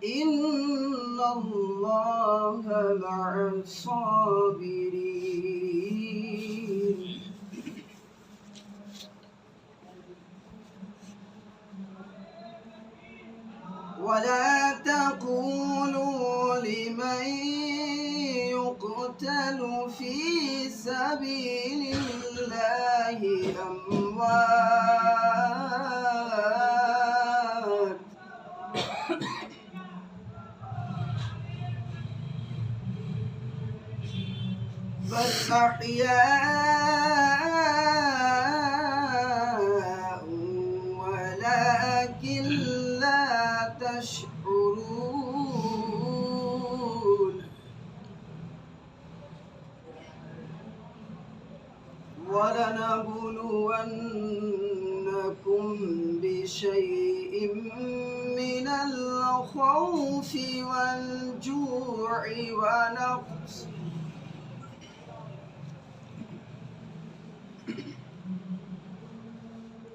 إن الله مع الصابرين ولا تقولوا لمن يقتل في سبيل الله أموات بل أحياء ولكن لا تشعرون ولنبلونكم بشيء من الخوف والجوع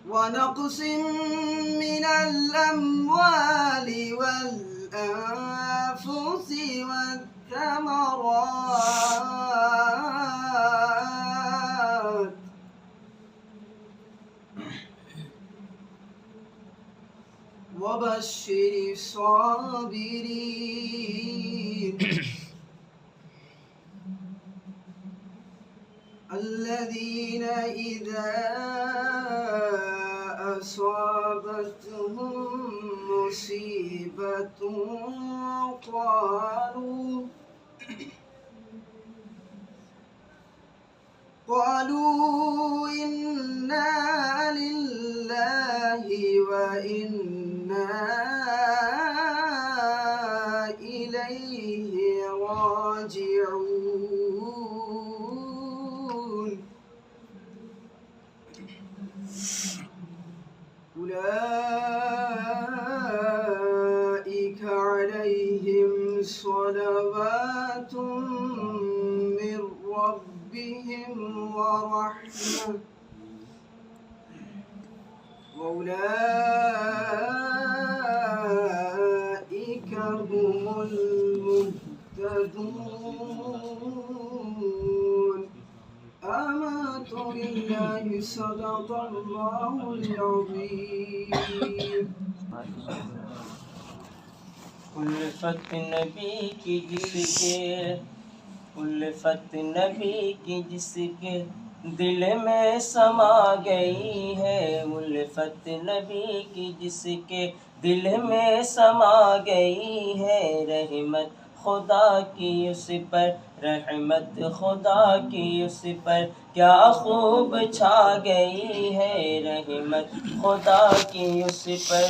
ونقص من الأموال والأنفس والثمرات وبشر الصابرين الذين إذا أصابتهم مصيبة قالوا إنا لله وإنا إليه راجعون أولئك عليهم صلوات من ربهم ورحمة وأولئك هم المهتدون آمنت بالله صدق الله العظيم الفت نبی کی جس کے دل میں سما گئی ہے، الفت نبی کی جس کے دل میں سما گئی ہے، رحمت خدا کی اس پر، رحمت خدا کی اس پر کیا خوب چھا گئی ہے، رحمت خدا کی اس پر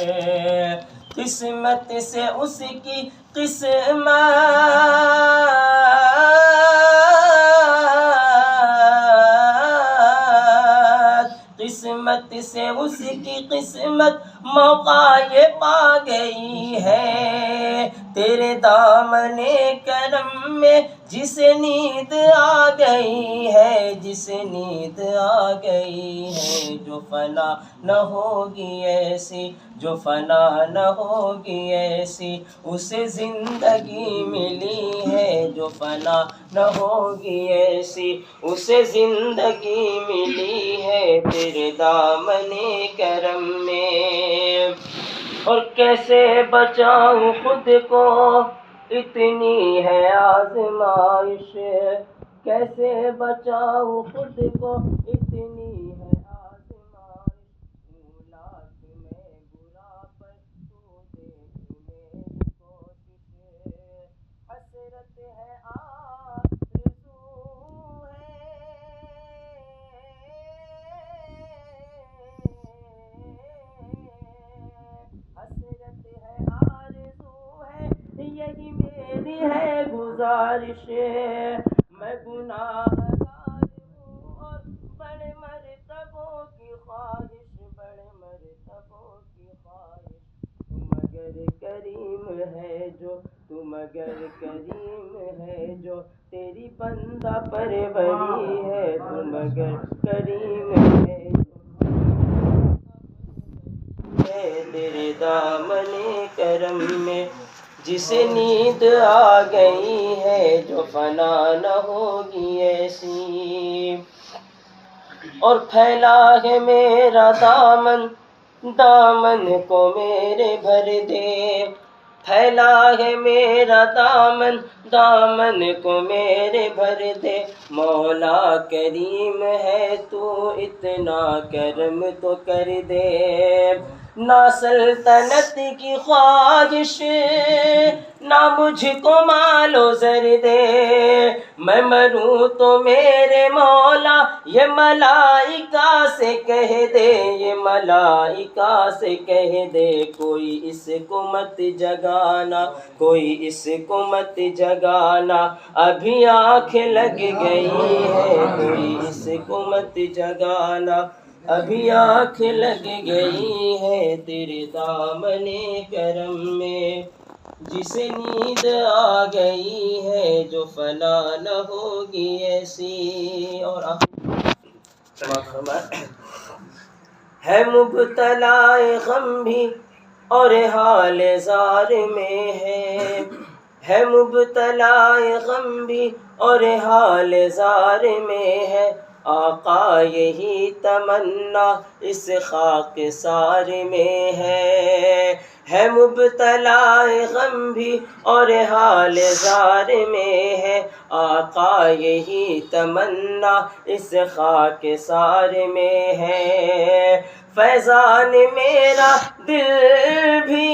قسمت سے اس کی قسمت سے اس کی قسمت موقع یہ پا گئی ہے، تیرے دامن کرم میں جسے نیند آ گئی ہے، جسے نیند آ گئی ہے، جو فنا نہ ہوگی ایسی، جو فنا نہ ہوگی ایسی اسے زندگی ملی ہے، جو فنا نہ ہوگی ایسی اسے زندگی ملی ہے، تیرے دامن کرم میں۔ اور کیسے بچاؤں خود کو اتنی ہے آزمائش، کیسے بچاؤں خود کو اتنی ہے آزمائش، لاکھ میں برا پر تو دیکھ میری کوشش، حسرت ہے آرزو ہے، حسرت ہے آرزو ہے، یہی میری ہے گزارش، میں گناہگار ہوں اور بڑے مرتبوں کی خواہش، بڑے مرتبوں کی خواہش، تم اگر کریم ہے جو، تم اگر کریم ہے جو تیری بندہ پروری ہے، تم اگر کریم ہے تیرے دامن کرم میں جسے نیند آ گئی ہے جو فنا نہ ہوگی ایسی. اور پھیلا ہے میرا دامن دامن کو میرے بھر دے. پھیلا ہے میرا دامن دامن کو میرے بھر دے. مولا کریم ہے تو اتنا کرم تو کر دے. نہ سلطنت کی خواہش نہ مجھ کو مال و زر دے. میں مروں تو میرے مولا یہ ملائکہ سے کہہ دے. یہ ملائکہ سے کہہ دے کوئی اس کو مت جگانا کوئی اس کو مت جگانا. ابھی آنکھ لگ گئی ہے کوئی اس کو مت جگانا. ابھی آنکھ لگ گئی ہے تیرے دامن کرم میں. جسے نیند آ گئی ہے جو فنا نہ ہوگی ایسی. اور ہے مبتلا غم بھی اور حال زار میں ہے مبتلا غم بھی اور حال زار میں ہے. آقا یہی تمنا اس خاک سار میں ہے مبتلا غم بھی اور حال زار میں ہے. آقا یہی تمنا اس خاک سار میں ہے. فیضان میرا دل بھی